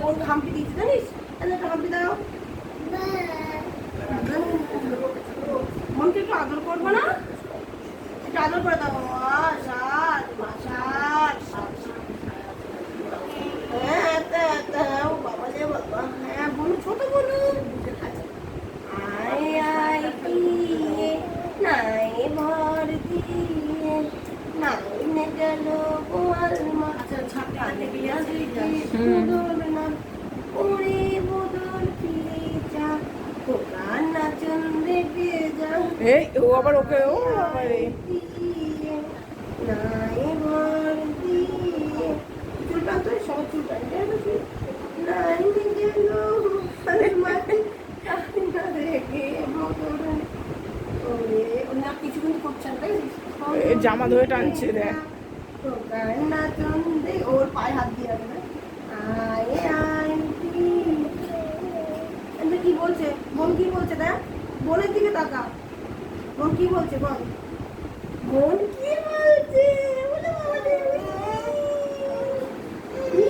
বোন হাম্পি দিয়েছে জানিস? একটা হাম্পি দাও। বোনকে একটু আদর করবো না? একটু আদর করে দাও। সাত সাত সাত। হ্যাঁ ও বাবা রে বাবা। হ্যাঁ বলু, ছোট বলু। আয় আয় দিয়ে নাই ভর দিয়ে নাই নে গেল গোয়াল মাছ বদল না ওরে বদল ফিরে যা খোকা নাচন রেখে যা। এই ও আবার ওকে ও বাবারে নাই ভর দিয়ে চুল টানতো, সবাই চুল টানতে নাই নে গেল গোয়াল মাছ রেখে বদল। কিছু কিন্তু করছেন তাই জামা ধরে টানছে দেখ। ওর পায়ে হাত দিয়ে রাখবে না। আয় আয় কি বলছে বোন, কি বলছে দেখ, বোনের দিকে তাকা। বোন কি বলছে বল, বোন কি